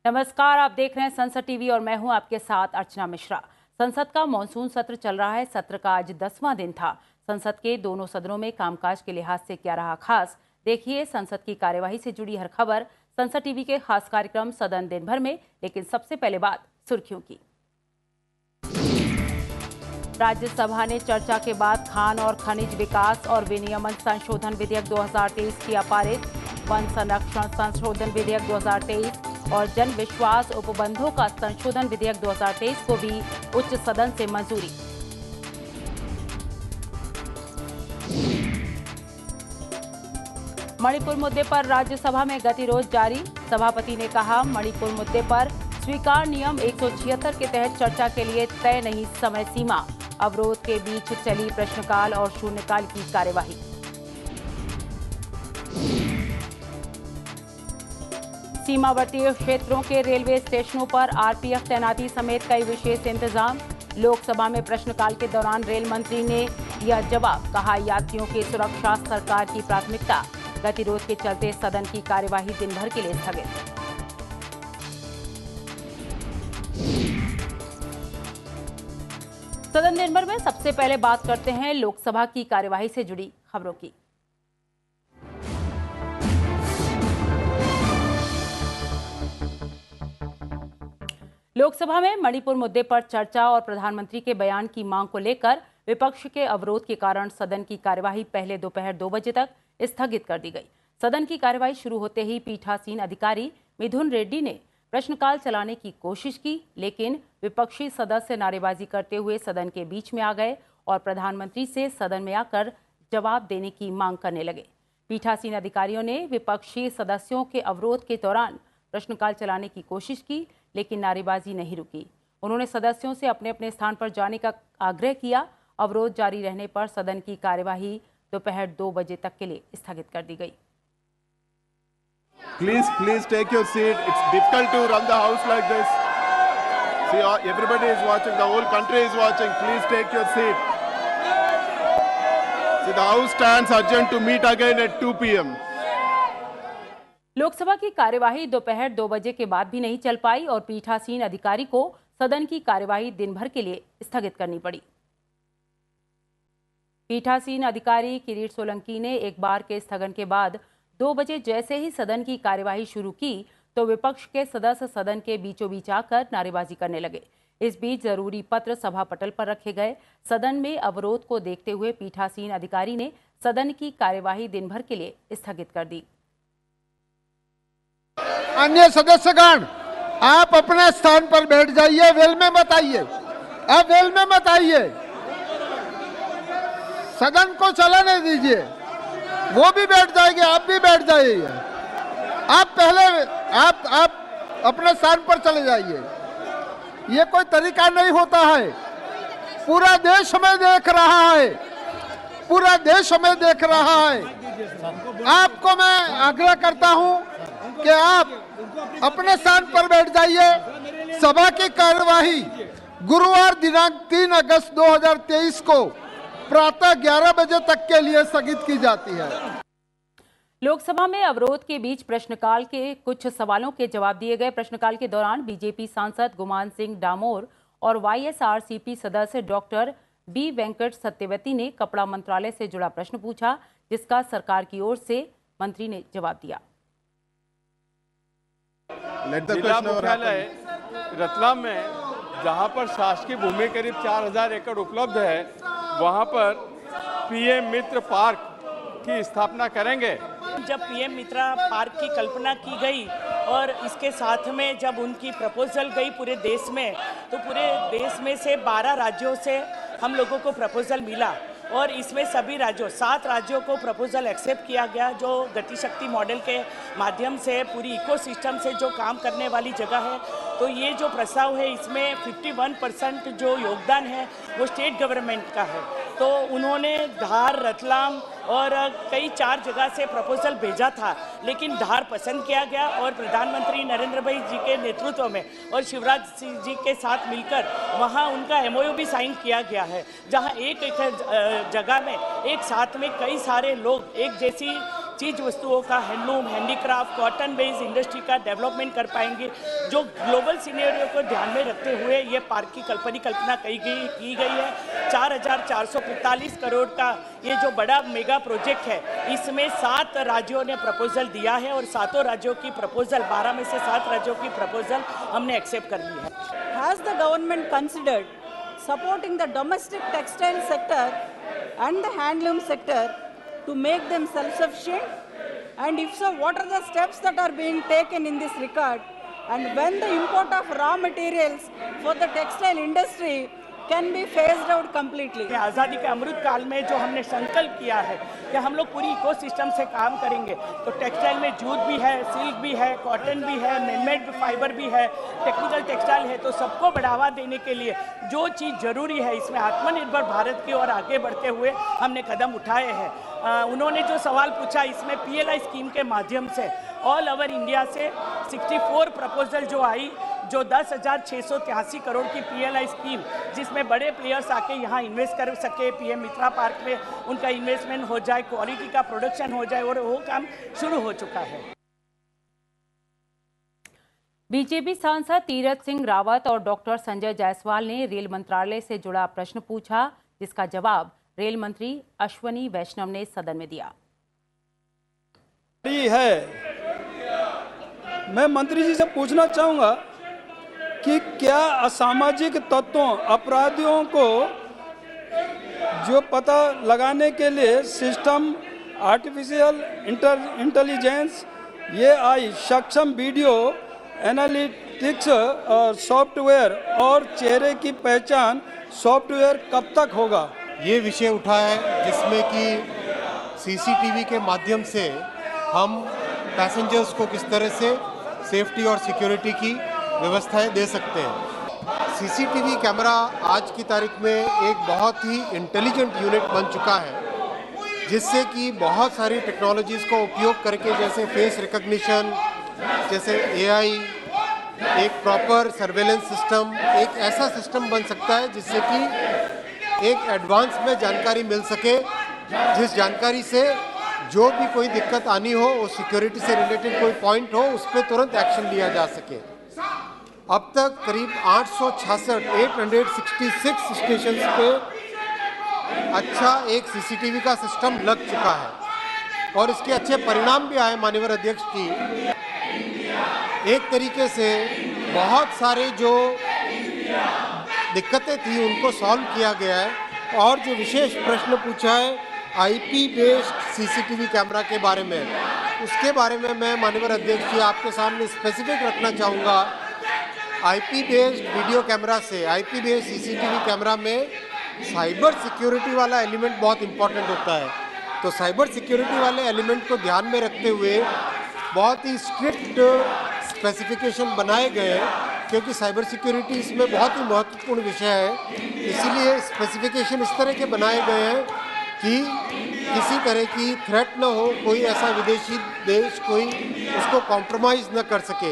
नमस्कार, आप देख रहे हैं संसद टीवी और मैं हूं आपके साथ अर्चना मिश्रा। संसद का मॉनसून सत्र चल रहा है। सत्र का आज 10वां दिन था। संसद के दोनों सदनों में कामकाज के लिहाज से क्या रहा खास, देखिए संसद की कार्यवाही से जुड़ी हर खबर संसद टीवी के खास कार्यक्रम सदन दिन भर में। लेकिन सबसे पहले बात सुर्खियों की। राज्यसभा ने चर्चा के बाद खान और खनिज विकास और विनियमन संशोधन विधेयक 2023 किया पारित। वन संरक्षण संशोधन विधेयक 2023 और जन विश्वास उपबंधों का संशोधन विधेयक 2023 को भी उच्च सदन से मंजूरी। मणिपुर मुद्दे पर राज्यसभा में गतिरोध जारी। सभापति ने कहा, मणिपुर मुद्दे पर स्वीकार नियम 176 के तहत चर्चा के लिए तय नहीं समय सीमा। अवरोध के बीच चली प्रश्नकाल और शून्यकाल की कार्यवाही। सीमावर्ती क्षेत्रों के रेलवे स्टेशनों पर आरपीएफ तैनाती समेत कई विशेष इंतजाम। लोकसभा में प्रश्नकाल के दौरान रेल मंत्री ने दिया जवाब, कहा यात्रियों की सुरक्षा सरकार की प्राथमिकता। गतिरोध के चलते सदन की कार्यवाही दिन भर के लिए स्थगित। सदन दिन भर में सबसे पहले बात करते हैं लोकसभा की कार्यवाही से जुड़ी खबरों की। लोकसभा में मणिपुर मुद्दे पर चर्चा और प्रधानमंत्री के बयान की मांग को लेकर विपक्ष के अवरोध के कारण सदन की कार्यवाही पहले दोपहर 2 बजे तक स्थगित कर दी गई। सदन की कार्यवाही शुरू होते ही पीठासीन अधिकारी मिथुन रेड्डी ने प्रश्नकाल चलाने की कोशिश की, लेकिन विपक्षी सदस्य नारेबाजी करते हुए सदन के बीच में आ गए और प्रधानमंत्री से सदन में आकर जवाब देने की मांग करने लगे। पीठासीन अधिकारियों ने विपक्षी सदस्यों के अवरोध के दौरान प्रश्नकाल चलाने की कोशिश की, लेकिन नारेबाजी नहीं रुकी। उन्होंने सदस्यों से अपने अपने स्थान पर जाने का आग्रह किया। अवरोध जारी रहने पर सदन की कार्यवाही दोपहर 2 बजे तक के लिए स्थगित कर दी गई। Please take your seat. It's difficult to run the house like this. See, everybody is watching. The whole country is watching. Please take your seat. See, the house stands adjourned to meet again at 2 p.m. Lok Sabha की कार्यवाही दोपहर 2 बजे के बाद भी नहीं चल पाई और पीठासीन अधिकारी को सदन की कार्यवाही दिन भर के लिए स्थगित करनी पड़ी। पीठासीन अधिकारी किरीट सोलंकी ने एक बार के स्थगन के बाद 2 बजे जैसे ही सदन की कार्यवाही शुरू की तो विपक्ष के सदस्य सदन के बीचों बीच आकर नारेबाजी करने लगे। इस बीच जरूरी पत्र सभा पटल पर रखे गए। सदन में अवरोध को देखते हुए पीठासीन अधिकारी ने सदन की कार्यवाही दिन भर के लिए स्थगित कर दी। अन्य सदस्यगण, आप अपने स्थान पर बैठ जाइए, वेल में मत आइए। आप वेल में मत आइए, सदन को चलाने दीजिए। वो भी बैठ जाएंगे, आप भी बैठ जाइए। आप पहले आप अपने स्थान पर चले जाइए। ये कोई तरीका नहीं होता है। पूरा देश हमें देख रहा है, पूरा देश हमें देख रहा है। आपको मैं आग्रह करता हूं कि आप अपने स्थान पर बैठ जाइए। सभा की कार्यवाही गुरुवार दिनांक 3 अगस्त 2023 को प्रातः 11 बजे तक के लिए स्थगित की जाती है। लोकसभा में अवरोध के बीच प्रश्नकाल के कुछ सवालों के जवाब दिए गए। प्रश्नकाल के दौरान बीजेपी सांसद गुमान सिंह डामोर और वाईएसआरसीपी सदस्य डॉक्टर बी वेंकट सत्यवती ने कपड़ा मंत्रालय से जुड़ा प्रश्न पूछा, जिसका सरकार की ओर से मंत्री ने जवाब दिया। जिला मुख्यालय रतलाम में, जहां पर शासकीय भूमि करीब 4000 एकड़ उपलब्ध है, वहां पर पीएम मित्र पार्क की स्थापना करेंगे। जब पीएम मित्रा पार्क की कल्पना की गई और इसके साथ में जब उनकी प्रपोजल गई पूरे देश में, तो पूरे देश में से 12 राज्यों से हम लोगों को प्रपोजल मिला और इसमें सभी राज्यों 7 राज्यों को प्रपोजल एक्सेप्ट किया गया, जो गतिशक्ति मॉडल के माध्यम से पूरी इकोसिस्टम से जो काम करने वाली जगह है। तो ये जो प्रस्ताव है, इसमें 51% जो योगदान है वो स्टेट गवर्नमेंट का है। तो उन्होंने धार, रतलाम और कई 4 जगह से प्रपोजल भेजा था, लेकिन धार पसंद किया गया और प्रधानमंत्री नरेंद्र भाई जी के नेतृत्व में और शिवराज सिंह जी के साथ मिलकर वहां उनका एमओयू भी साइन किया गया है, जहां एक जगह में एक साथ में कई सारे लोग एक जैसी चीज़ वस्तुओं का, handloom, handicraft, cotton based industry का डेवलपमेंट कर पाएंगे। जो ग्लोबल सिनेरियो को ध्यान में रखते हुए ये पार्क की परिकल्पना की गई है। 4,445 करोड़ का ये जो बड़ा मेगा प्रोजेक्ट है, इसमें 7 राज्यों ने प्रपोजल दिया है और 7 राज्यों की प्रपोजल, 12 में से 7 राज्यों की प्रपोजल हमने एक्सेप्ट कर ली है। Has the government considered supporting the domestic textile sector and the handloom sector to make them self-sufficient? And if so, what are the steps that are being taken in this regard? And when the import of raw materials for the textile industry can be phased out completely? आज़ादी के अमृत काल में जो हमने संकल्प किया है कि हम लोग पूरी इकोसिस्टम से काम करेंगे, तो टेक्सटाइल में जूट भी है, सिल्क भी है, कॉटन भी है, मैनमेड फाइबर भी है, टेक्निकल टेक्सटाइल है। तो सबको बढ़ावा देने के लिए जो चीज़ जरूरी है, इसमें आत्मनिर्भर भारत की ओर आगे बढ़ते हुए हमने कदम उठाए हैं। उन्होंने जो सवाल पूछा, इसमें PLI स्कीम के माध्यम से ऑल ओवर इंडिया से 64 प्रपोजल जो आई, जो 10,683 करोड़ की PLI स्कीम, जिसमें बड़े प्लेयर्स आके यहाँ इन्वेस्ट कर सके, PM मित्रा पार्क में उनका इन्वेस्टमेंट हो जाए, क्वालिटी का प्रोडक्शन हो जाए, और वो काम शुरू हो चुका है। बीजेपी सांसद तीरथ सिंह रावत और डॉक्टर संजय जायसवाल ने रेल मंत्रालय से जुड़ा प्रश्न पूछा, जिसका जवाब रेल मंत्री अश्वनी वैष्णव ने सदन में दिया। मैं मंत्री जी से पूछना चाहूंगा कि क्या असामाजिक तत्वों, अपराधियों को जो पता लगाने के लिए सिस्टम, आर्टिफिशियल इंटेलिजेंस, AI, सक्षम वीडियो एनालिटिक्स और सॉफ्टवेयर और चेहरे की पहचान सॉफ्टवेयर कब तक होगा? ये विषय उठा है जिसमें कि CCTV के माध्यम से हम पैसेंजर्स को किस तरह से सेफ्टी और सिक्योरिटी की व्यवस्थाएं दे सकते हैं। CCTV कैमरा आज की तारीख में एक बहुत ही इंटेलिजेंट यूनिट बन चुका है, जिससे कि बहुत सारी टेक्नोलॉजीज़ का उपयोग करके, जैसे फेस रिकग्निशन, जैसे AI, एक प्रॉपर सर्वेलेंस सिस्टम, एक ऐसा सिस्टम बन सकता है जिससे कि एक एडवांस में जानकारी मिल सके, जिस जानकारी से जो भी कोई दिक्कत आनी हो, वो सिक्योरिटी से रिलेटेड कोई पॉइंट हो, उस पर तुरंत एक्शन लिया जा सके। अब तक करीब 866 स्टेशन पे अच्छा एक CCTV का सिस्टम लग चुका है और इसके अच्छे परिणाम भी आए। माननीय अध्यक्ष जी, एक तरीके से बहुत सारे जो दिक्कतें थी उनको सॉल्व किया गया है। और जो विशेष प्रश्न पूछा है IP बेस्ड CCTV कैमरा के बारे में, उसके बारे में मैं माननीय अध्यक्ष जी आपके सामने स्पेसिफिक रखना चाहूँगा। IP बेस्ड वीडियो कैमरा से IP बेस्ड CCTV कैमरा में साइबर सिक्योरिटी वाला एलिमेंट बहुत इम्पॉर्टेंट होता है। तो साइबर सिक्योरिटी वाले एलिमेंट को ध्यान में रखते हुए बहुत ही स्ट्रिक्ट स्पेसिफिकेशन बनाए गए, क्योंकि साइबर सिक्योरिटी इसमें बहुत ही महत्वपूर्ण विषय है। इसीलिए स्पेसिफिकेशन इस तरह के बनाए गए हैं कि किसी तरह की थ्रेट न हो, कोई ऐसा विदेशी देश कोई उसको कॉम्प्रोमाइज़ न कर सके।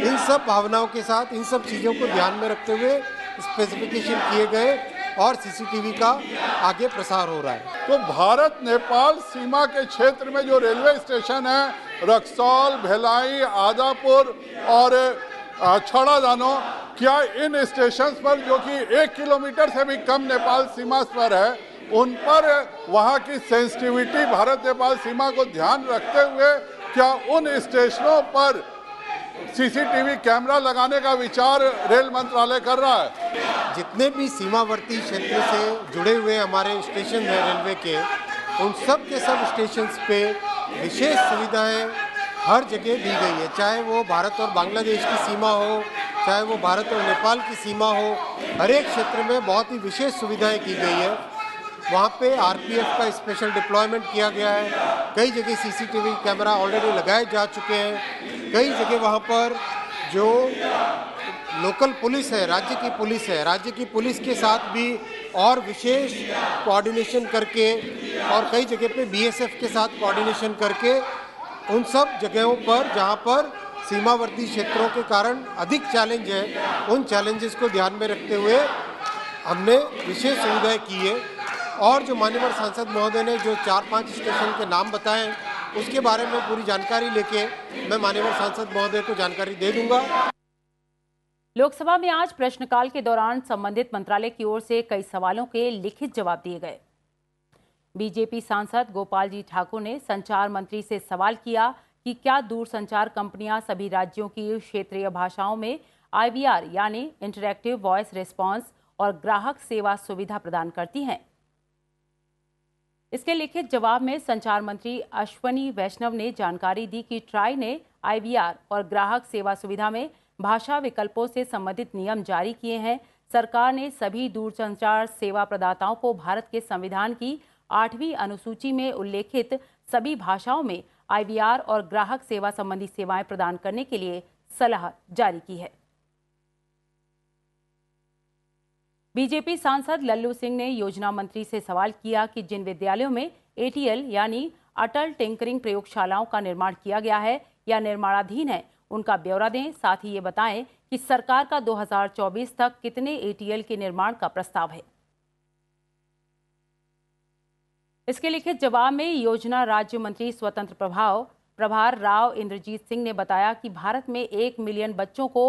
इन सब भावनाओं के साथ, इन सब चीज़ों को ध्यान में रखते हुए स्पेसिफिकेशन किए गए और CCTV का आगे प्रसार हो रहा है। तो भारत नेपाल सीमा के क्षेत्र में जो रेलवे स्टेशन है, रक्सौल, भिलाई, आदापुर और छड़ादानो, क्या इन स्टेशन पर जो कि 1 किलोमीटर से भी कम नेपाल सीमा पर है, उन पर वहाँ की सेंसिटिविटी भारत नेपाल सीमा को ध्यान रखते हुए क्या उन स्टेशनों पर CCTV कैमरा लगाने का विचार रेल मंत्रालय कर रहा है? जितने भी सीमावर्ती क्षेत्र से जुड़े हुए हमारे स्टेशन हैं रेलवे के, उन सब के सब स्टेशंस पे विशेष सुविधाएं हर जगह दी गई है। चाहे वो भारत और बांग्लादेश की सीमा हो, चाहे वो भारत और नेपाल की सीमा हो, हर एक क्षेत्र में बहुत ही विशेष सुविधाएं की गई है। वहाँ पे RPF का स्पेशल डिप्लॉयमेंट किया गया है। कई जगह CCTV कैमरा ऑलरेडी लगाए जा चुके हैं। कई जगह वहाँ पर जो लोकल पुलिस है, राज्य की पुलिस के साथ भी और विशेष कोऑर्डिनेशन करके, और कई जगह पे BSF के साथ कोऑर्डिनेशन करके, उन सब जगहों पर जहाँ पर सीमावर्ती क्षेत्रों के कारण अधिक चैलेंज है, उन चैलेंजेस को ध्यान में रखते हुए हमने विशेष सुविधाएं की है। और जो माननीय सांसद महोदय ने जो 4-5 स्टेशन के नाम बताएं, उसके बारे में पूरी जानकारी लेके मैं माननीय सांसद महोदय को जानकारी दे दूंगा। लोकसभा में आज प्रश्नकाल के दौरान संबंधित मंत्रालय की ओर से कई सवालों के लिखित जवाब दिए गए। बीजेपी सांसद गोपाल जी ठाकुर ने संचार मंत्री से सवाल किया कि क्या दूरसंचार कंपनियां सभी राज्यों की क्षेत्रीय भाषाओं में IVR यानी इंटरैक्टिव वॉइस रिस्पांस और ग्राहक सेवा सुविधा प्रदान करती हैं। इसके लिखित जवाब में संचार मंत्री अश्वनी वैष्णव ने जानकारी दी कि ट्राई ने IVR और ग्राहक सेवा सुविधा में भाषा विकल्पों से संबंधित नियम जारी किए हैं। सरकार ने सभी दूरसंचार सेवा प्रदाताओं को भारत के संविधान की 8वीं अनुसूची में उल्लेखित सभी भाषाओं में IVR और ग्राहक सेवा संबंधी सेवाएं प्रदान करने के लिए सलाह जारी की है। बीजेपी सांसद लल्लू सिंह ने योजना मंत्री से सवाल किया कि जिन विद्यालयों में ATL यानी अटल टिंकरिंग प्रयोगशालाओं का निर्माण किया गया है या निर्माणाधीन है, उनका ब्यौरा दें। साथ ही ये बताएं कि सरकार का 2024 तक कितने ATL के निर्माण का प्रस्ताव है। इसके लिखित जवाब में योजना राज्य मंत्री स्वतंत्र प्रभार राव इंद्रजीत सिंह ने बताया कि भारत में 1 मिलियन बच्चों को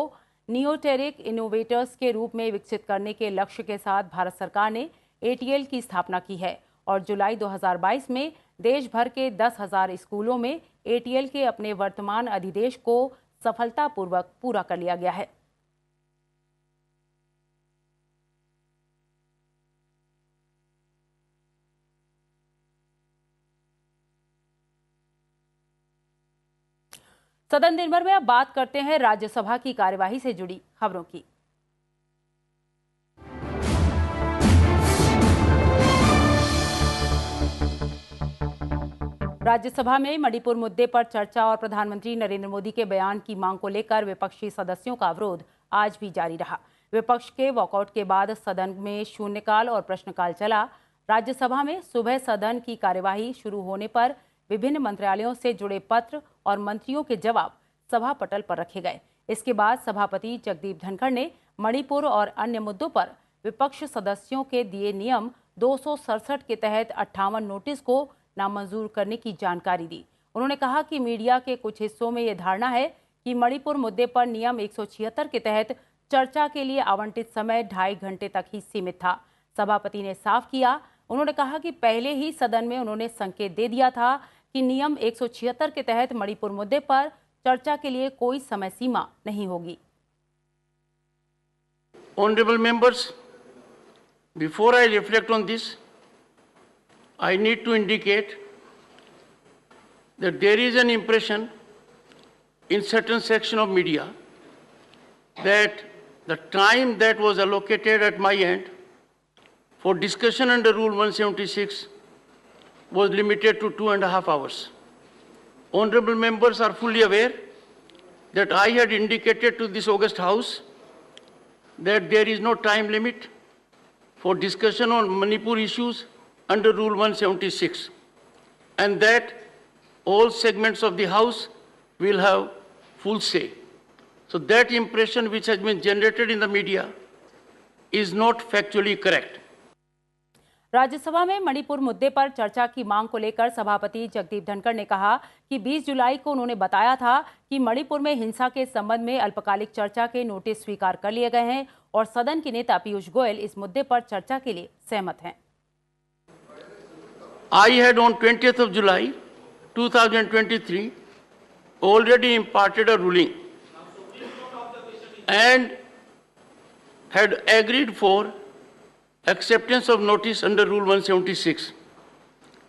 नियोटेरिक इनोवेटर्स के रूप में विकसित करने के लक्ष्य के साथ भारत सरकार ने ATL की स्थापना की है और जुलाई 2022 में देश भर के 10,000 स्कूलों में ATL के अपने वर्तमान अधिदेश को सफलतापूर्वक पूरा कर लिया गया है। सदन दिन भर में अब बात करते हैं राज्यसभा की कार्यवाही से जुड़ी खबरों की। राज्यसभा में मणिपुर मुद्दे पर चर्चा और प्रधानमंत्री नरेंद्र मोदी के बयान की मांग को लेकर विपक्षी सदस्यों का अवरोध आज भी जारी रहा। विपक्ष के वॉकआउट के बाद सदन में शून्यकाल और प्रश्नकाल चला। राज्यसभा में सुबह सदन की कार्यवाही शुरू होने पर विभिन्न मंत्रालयों से जुड़े पत्र और मंत्रियों के जवाब सभा पटल पर रखे गए। इसके बाद सभापति जगदीप धनखड़ ने मणिपुर और अन्य मुद्दों पर विपक्ष सदस्यों के दिए नियम 267 के तहत 58 नोटिस को नामंजूर करने की जानकारी दी। उन्होंने कहा कि मीडिया के कुछ हिस्सों में यह धारणा है कि मणिपुर मुद्दे पर नियम 176 के तहत चर्चा के लिए आवंटित समय 2.5 घंटे तक ही सीमित था। सभापति ने साफ किया। उन्होंने कहा कि पहले ही सदन में उन्होंने संकेत दे दिया था कि नियम 176 के तहत मणिपुर मुद्दे पर चर्चा के लिए कोई समय सीमा नहीं होगी। Honorable members, before I reflect on this, I need to indicate that there is an impression in certain section of media that the time that was allocated at my end for discussion under Rule 176 was limited to 2.5 hours. Honorable members are fully aware that I had indicated to this august House that there is no time limit for discussion on Manipur issues under Rule 176 and that all segments of the House will have full say. So that impression which has been generated in the media is not factually correct. Rajya Sabha में मणिपुर मुद्दे पर चर्चा की मांग को लेकर सभापति जगदीप धनखड़ ने कहा कि 20 जुलाई को उन्होंने बताया था कि मणिपुर में हिंसा के संबंध में अल्पकालिक चर्चा के नोटिस स्वीकार कर लिए गए हैं और सदन के नेता पीयूष गोयल इस मुद्दे पर चर्चा के लिए सहमत हैं। I had on 20th of July 2023 already imparted a ruling and had agreed for acceptance of notice under Rule 176.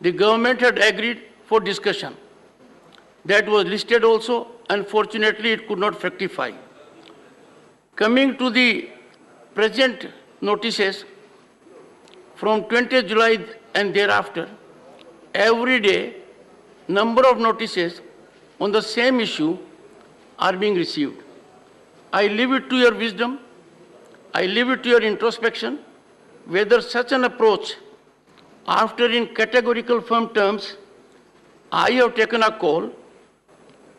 The government had agreed for discussion. That was listed also. Unfortunately, it could not fructify. Coming to the present notices, from 20th July and thereafter, every day, number of notices on the same issue are being received. I leave it to your wisdom, I leave it to your introspection, whether such an approach, after in categorical firm terms, I have taken a call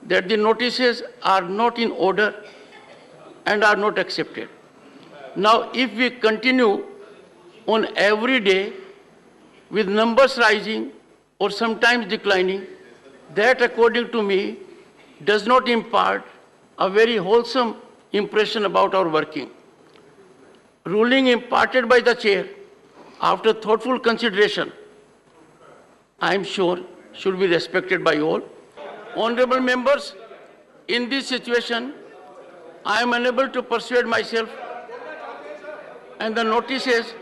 that the notices are not in order and are not accepted. Now, if we continue on every day with numbers rising or sometimes declining, that, according to me, does not impart a very wholesome impression about our working. Ruling imparted by the chair after thoughtful consideration, I am sure, should be respected by all. Honorable members, in this situation, I am unable to persuade myself, and the notices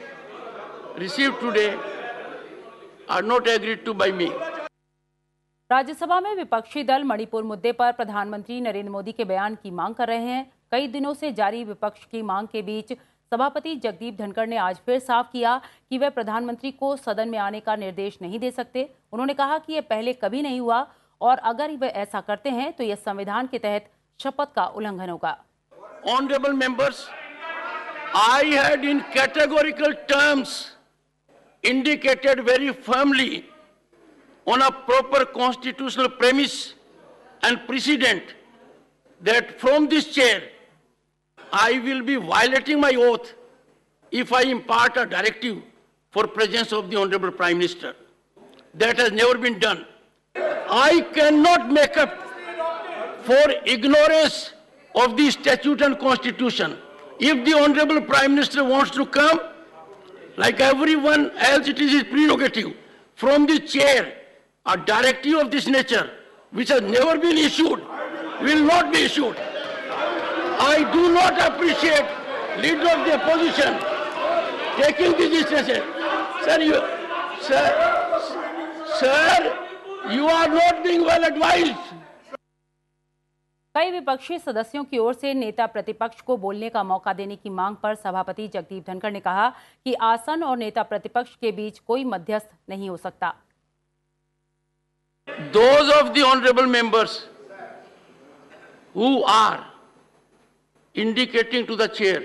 received today are not agreed to by me. Rajya Sabha में विपक्षी दल मणिपुर मुद्दे पर प्रधानमंत्री नरेंद्र मोदी के बयान की मांग कर रहे हैं। कई दिनों से जारी विपक्ष की मांग के बीच सभापति जगदीप धनखड़ ने आज फिर साफ किया कि वे प्रधानमंत्री को सदन में आने का निर्देश नहीं दे सकते। उन्होंने कहा कि यह पहले कभी नहीं हुआ और अगर वे ऐसा करते हैं तो यह संविधान के तहत शपथ का उल्लंघन होगा। Honorable members, I had in categorical terms indicated very firmly on a proper constitutional premise and precedent that from this chair I will be violating my oath if I impart a directive for presence of the Honorable Prime Minister. That has never been done. I cannot make up for ignorance of the statute and constitution. If the Honorable Prime Minister wants to come, like everyone else, it is his prerogative. From the chair, a directive of this nature, which has never been issued, will not be issued. I do not appreciate leader of the opposition taking this decision. Sir, you are not being well advised. कई विपक्षी सदस्यों की ओर से नेता प्रतिपक्ष को बोलने का मौका देने की मांग पर सभापति जगदीप धनखड़ ने कहा कि आसन और नेता प्रतिपक्ष के बीच कोई मध्यस्थ नहीं हो सकता। Those of the honorable members who are indicating to the chair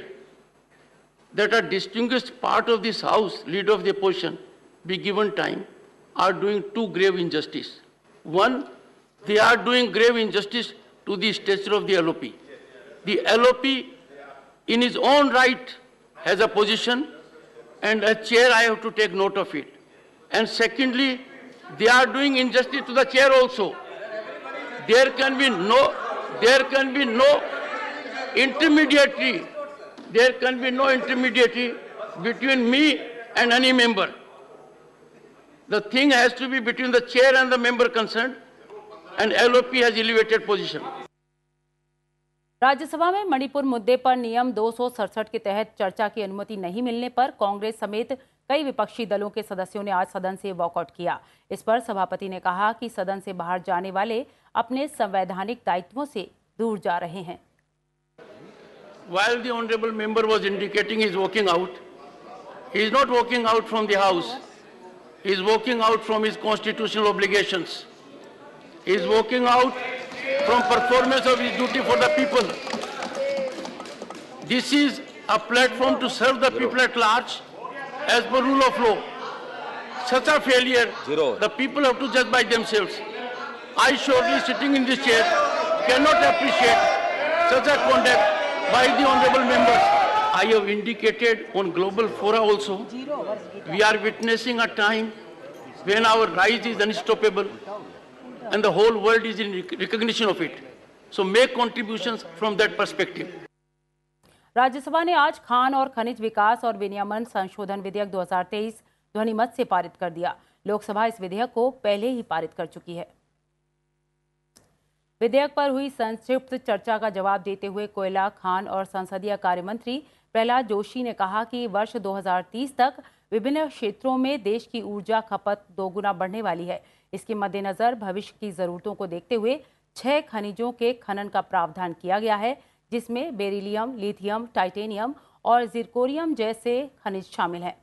that a distinguished part of this house, leader of the opposition, be given time, are doing two grave injustice. One, they are doing grave injustice to the stature of the LOP. The LOP in his own right has a position, and as chair I have to take note of it. And secondly, they are doing injustice to the chair also. There can be no intermediary between me and any member. The thing has to be between the chair and the member concerned, and LOP has elevated position. Rajya Sabha में मणिपुर मुद्दे पर नियम 267 के तहत चर्चा की अनुमति नहीं मिलने पर कांग्रेस समेत कई विपक्षी दलों के सदस्यों ने आज सदन से वॉकआउट किया। इस पर सभापति ने कहा कि सदन से बाहर जाने वाले अपने संवैधानिक दायित्वों से दूर जा रहे हैं। While the honorable member was indicating he is walking out, he is not walking out from the house. He is walking out from his constitutional obligations. He is walking out from performance of his duty for the people. This is a platform to serve the people at large as per rule of law. Such a failure, the people have to judge by themselves. I surely, sitting in this chair, cannot appreciate such a conduct by the honorable members. I have indicated on global fora also, we are witnessing a time when our rise is unstoppable and the whole world is in recognition of it. So make contributions from that perspective. Rajya Sabha ने आज खान और खनिज विकास और विनियमन संशोधन विधेयक 2023 ध्वनिमत से पारित कर दिया। लोकसभा इस विधेयक को पहले ही पारित कर चुकी है। विधेयक पर हुई संक्षिप्त चर्चा का जवाब देते हुए कोयला, खान और संसदीय कार्य मंत्री प्रहलाद जोशी ने कहा कि वर्ष 2030 तक विभिन्न क्षेत्रों में देश की ऊर्जा खपत 2 गुना बढ़ने वाली है। इसके मद्देनजर भविष्य की जरूरतों को देखते हुए 6 खनिजों के खनन का प्रावधान किया गया है, जिसमें बेरिलियम, लिथियम, टाइटेनियम और जिरकोनियम जैसे खनिज शामिल हैं।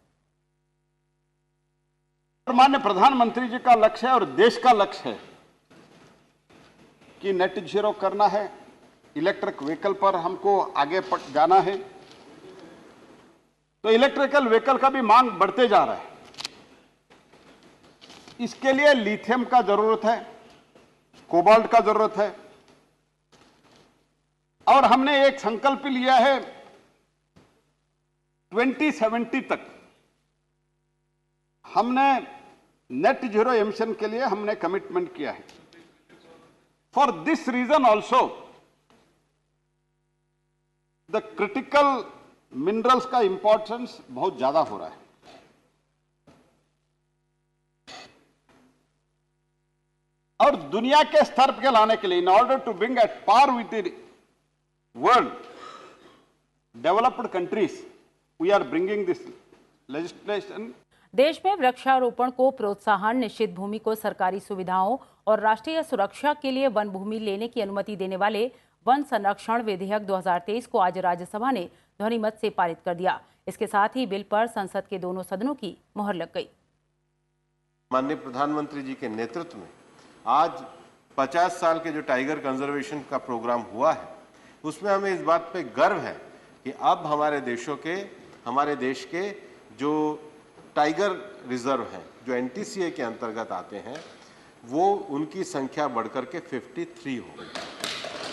माननीय प्रधानमंत्री जी का लक्ष्य है और देश का लक्ष्य है कि नेट जीरो करना है, इलेक्ट्रिक व्हीकल पर हमको आगे जाना है। तो इलेक्ट्रिकल व्हीकल का भी मांग बढ़ते जा रहा है। इसके लिए लिथियम का जरूरत है, कोबाल्ट का जरूरत है, और हमने एक संकल्प लिया है 2070 तक हमने नेट जीरो एमिशन के लिए हमने कमिटमेंट किया है। For this reason also, the critical minerals का importance बहुत ज्यादा हो रहा है। और दुनिया के स्तर पर लाने के लिए, in order to bring at par with the world developed countries, we are bringing this legislation. देश में वृक्षारोपण को प्रोत्साहन, निश्चित भूमि को सरकारी सुविधाओं और राष्ट्रीय सुरक्षा के लिए वन भूमि लेने की अनुमति देने वाले वन संरक्षण विधेयक 2023 को आज राज्यसभा ने ध्वनिमत से पारित कर दिया। इसके साथ ही बिल पर संसद के दोनों सदनों की मुहर लग गई। माननीय प्रधानमंत्री जी के नेतृत्व में आज 50 साल के जो टाइगर कंजर्वेशन का प्रोग्राम हुआ है, उसमें हमें इस बात पे गर्व है कि अब हमारे देश के जो टाइगर रिजर्व हैं, जो एनटीसीए के अंतर्गत आते हैं, वो उनकी संख्या बढ़कर के 53 हो गई।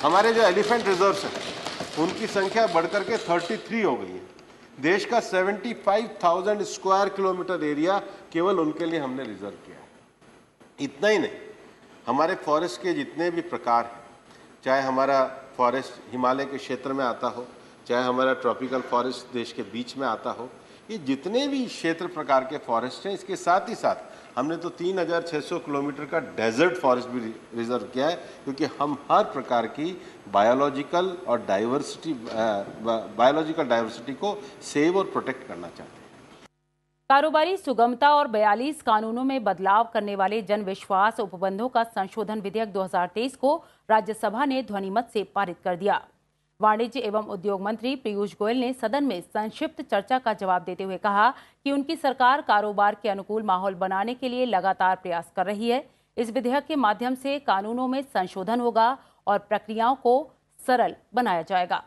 हमारे जो एलिफेंट रिजर्व्स हैं, उनकी संख्या बढ़कर के 33 हो गई है। देश का 75,000 स्क्वायर किलोमीटर एरिया केवल उनके लिए हमने रिजर्व किया है। इतना ही नहीं, हमारे फॉरेस्ट के जितने भी प्रकार हैं, चाहे हमारा फॉरेस्ट हिमालय के क्षेत्र में आता हो, चाहे हमारा ट्रॉपिकल फॉरेस्ट देश के बीच में आता हो, ये जितने भी क्षेत्र प्रकार के फॉरेस्ट हैं, इसके साथ ही साथ हमने तो 3600 किलोमीटर का डेजर्ट फॉरेस्ट भी रिजर्व किया है, क्योंकि हम हर प्रकार की बायोलॉजिकल डाइवर्सिटी को सेव और प्रोटेक्ट करना चाहते हैं। कारोबारी सुगमता और 42 कानूनों में बदलाव करने वाले जन विश्वास उपबंधों का संशोधन विधेयक 2023 को राज्यसभा ने ध्वनिमत से पारित कर दिया। वाणिज्य एवं उद्योग मंत्री पीयूष गोयल ने सदन में संक्षिप्त चर्चा का जवाब देते हुए कहा कि उनकी सरकार कारोबार के अनुकूल माहौल बनाने के लिए लगातार प्रयास कर रही है। इस विधेयक के माध्यम से कानूनों में संशोधन होगा और प्रक्रियाओं को सरल बनाया जाएगा।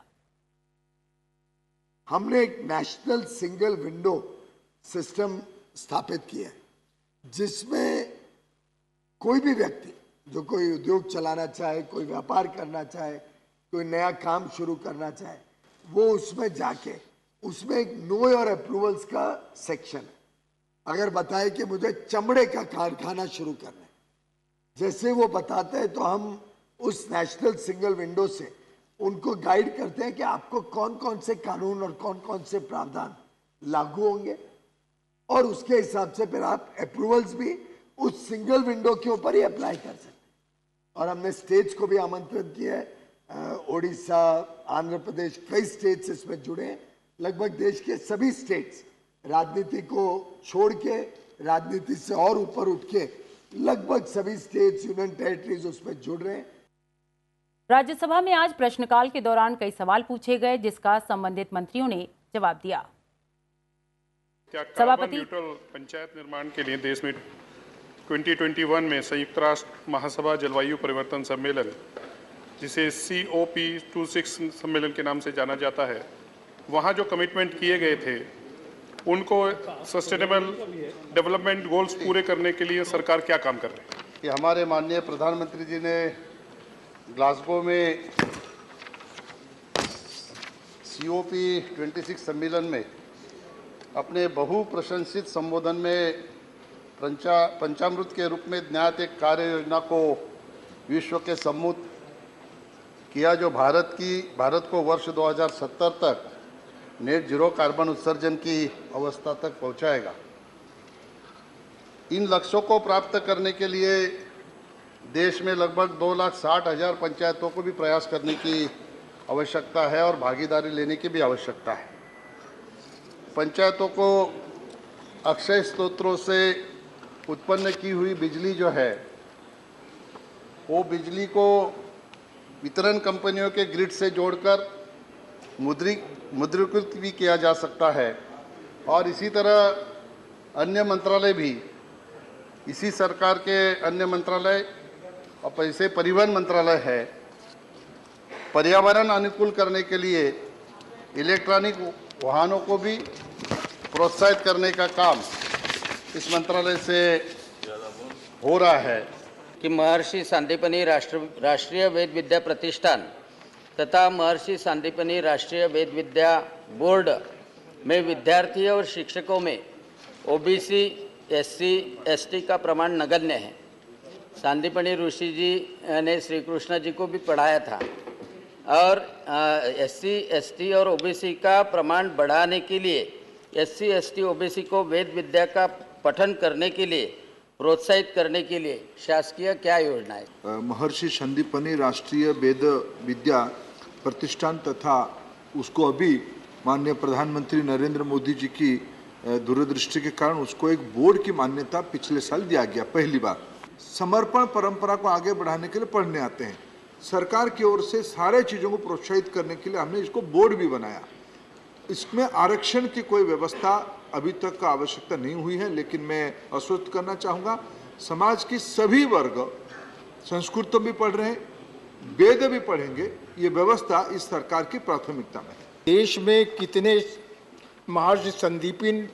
हमने एक नेशनल सिंगल विंडो सिस्टम स्थापित किया है, जिसमें कोई भी व्यक्ति जो कोई उद्योग चलाना चाहे, कोई व्यापार करना चाहे, कोई नया काम शुरू करना चाहे, वो उसमें जाके उसमें एक नो योर अप्रूवल्स का सेक्शन है। अगर बताए कि मुझे चमड़े का कारखाना शुरू करना है, जैसे वो बताते हैं तो हम उस नेशनल सिंगल विंडो से उनको गाइड करते हैं कि आपको कौन कौन से कानून और कौन कौन से प्रावधान लागू होंगे, और उसके हिसाब से फिर आप अप्रूवल्स भी उस सिंगल विंडो के ऊपर ही अप्लाई कर सकते हैं। और हमने स्टेट्स को भी आमंत्रित किया है, ओडिशा, आंध्र प्रदेश, कई स्टेट्स इसमें जुड़े हैं। लगभग देश के सभी स्टेट्स राजनीति को छोड़ के, राजनीति से और ऊपर उठ के, लगभग सभी स्टेट्स, यूनियन टेरिटरीज उसमें जुड़ रहे हैं। राज्यसभा में आज प्रश्नकाल के दौरान कई सवाल पूछे गए, जिसका संबंधित मंत्रियों ने जवाब दिया। सभापति पंचायत निर्माण के लिए देश में 2021 में संयुक्त राष्ट्र महासभा जलवायु परिवर्तन सम्मेलन, जिसे COP26 सम्मेलन के नाम से जाना जाता है, वहाँ जो कमिटमेंट किए गए थे, उनको सस्टेनेबल डेवलपमेंट गोल्स पूरे करने के लिए सरकार क्या काम कर रही है? कि हमारे माननीय प्रधानमंत्री जी ने ग्लासगो में COP26 सम्मेलन में अपने बहु प्रशंसित संबोधन में पंचामृत के रूप में ज्ञात एक कार्य योजना को विश्व के सम्मुख किया, जो भारत को वर्ष 2070 तक नेट जीरो कार्बन उत्सर्जन की अवस्था तक पहुंचाएगा। इन लक्ष्यों को प्राप्त करने के लिए देश में लगभग 2,60,000 पंचायतों को भी प्रयास करने की आवश्यकता है और भागीदारी लेने की भी आवश्यकता है। पंचायतों को अक्षय स्रोतों से उत्पन्न की हुई बिजली जो है, वो बिजली को वितरण कंपनियों के ग्रिड से जोड़कर मुद्रीकृत भी किया जा सकता है। और इसी तरह अन्य मंत्रालय भी, इसी सरकार के अन्य मंत्रालय और पैसे परिवहन मंत्रालय है, पर्यावरण अनुकूल करने के लिए इलेक्ट्रॉनिक वाहनों को भी प्रोत्साहित करने का काम इस मंत्रालय से हो रहा है। कि महर्षि सांदीपनि राष्ट्रीय वेद विद्या प्रतिष्ठान तथा महर्षि सांदीपनि राष्ट्रीय वेद विद्या बोर्ड में विद्यार्थी और शिक्षकों में OBC, SC, ST का प्रमाण नगण्य है। सांदीपनि ऋषि जी ने श्री कृष्ण जी को भी पढ़ाया था। और SC, ST और OBC का प्रमाण बढ़ाने के लिए SC, ST, OBC को वेद विद्या का पठन करने के लिए प्रोत्साहित करने के लिए शासकीय क्या योजना है? महर्षि संदीपनि राष्ट्रीय वेद विद्या प्रतिष्ठान तथा उसको अभी माननीय प्रधानमंत्री नरेंद्र मोदी जी की दूरदृष्टि के कारण उसको एक बोर्ड की मान्यता पिछले साल दिया गया। पहली बार समर्पण परंपरा को आगे बढ़ाने के लिए पढ़ने आते हैं। सरकार की ओर से सारे चीज़ों को प्रोत्साहित करने के लिए हमने इसको बोर्ड भी बनाया। इसमें आरक्षण की कोई व्यवस्था अभी तक का आवश्यकता नहीं हुई है, लेकिन मैं आश्वस्त करना चाहूँगा समाज की सभी वर्ग संस्कृत तो भी पढ़ रहे हैं, वेद भी पढ़ेंगे। ये व्यवस्था इस सरकार की प्राथमिकता में है। देश में कितने महर्षि संदीपन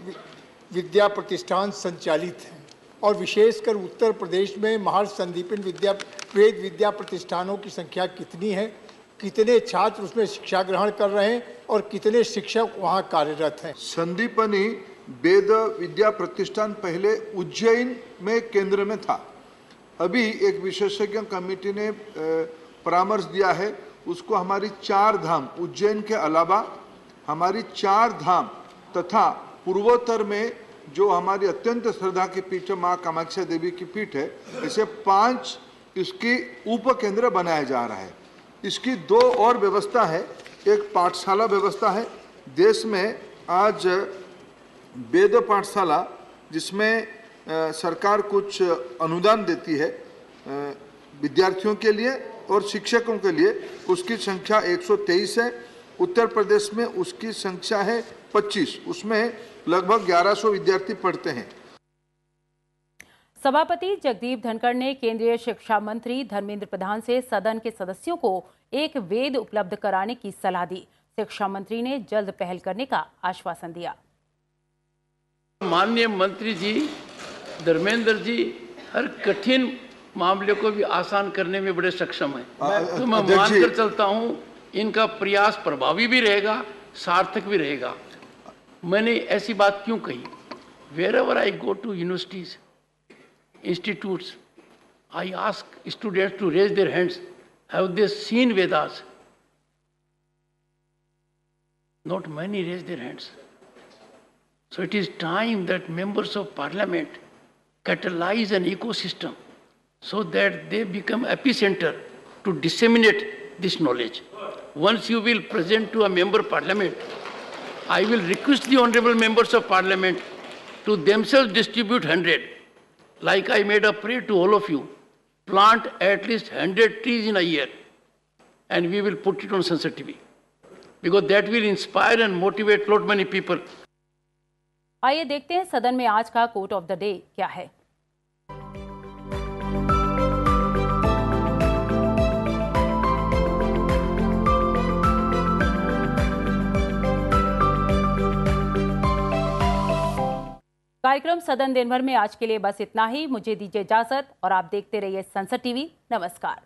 विद्या प्रतिष्ठान संचालित हैं और विशेषकर उत्तर प्रदेश में महर्षि संदीपन वेद विद्या प्रतिष्ठानों की संख्या कितनी है, कितने छात्र उसमें शिक्षा ग्रहण कर रहे हैं और कितने शिक्षक वहाँ कार्यरत हैं? संदीपनि वेद विद्या प्रतिष्ठान पहले उज्जैन में केंद्र में था। अभी एक विशेषज्ञ कमेटी ने परामर्श दिया है, उसको हमारी 4 धाम उज्जैन के अलावा हमारी 4 धाम तथा पूर्वोत्तर में जो हमारी अत्यंत श्रद्धा की पीठ माँ कामाख्या देवी की पीठ है, ऐसे 5 इसकी उप केंद्र बनाया जा रहा है। इसकी 2 और व्यवस्था है। एक पाठशाला व्यवस्था है। देश में आज वेद पाठशाला जिसमें सरकार कुछ अनुदान देती है विद्यार्थियों के लिए और शिक्षकों के लिए, उसकी संख्या 123 है। उत्तर प्रदेश में उसकी संख्या है 25, उसमें लगभग 1100 विद्यार्थी पढ़ते हैं। सभापति जगदीप धनखड़ ने केंद्रीय शिक्षा मंत्री धर्मेंद्र प्रधान से सदन के सदस्यों को एक वेद उपलब्ध कराने की सलाह दी। शिक्षा मंत्री ने जल्द पहल करने का आश्वासन दिया। माननीय मंत्री जी धर्मेंद्र जी हर कठिन मामले को भी आसान करने में बड़े सक्षम हैं। तो मैं मानकर चलता हूं इनका प्रयास प्रभावी भी रहेगा, सार्थक भी रहेगा। मैंने ऐसी बात क्यों कही? Wherever I go to universities, institutes, I ask students to raise their hands. Have they seen Vedas? Not many raise their hands. So it is time that members of parliament catalyze an ecosystem so that they become epicenter to disseminate this knowledge. Once you will present to a member of parliament, I will request the honorable members of parliament to themselves distribute 100. Like I made a prayer to all of you, plant at least 100 trees in a year and we will put it on Sansad TV. Because that will inspire and motivate lot many people. आइए देखते हैं सदन में आज का coat of the day क्या है। कार्यक्रम सदन दिन भर में आज के लिए बस इतना ही। मुझे दीजिए इजाजत और आप देखते रहिए संसद टीवी। नमस्कार।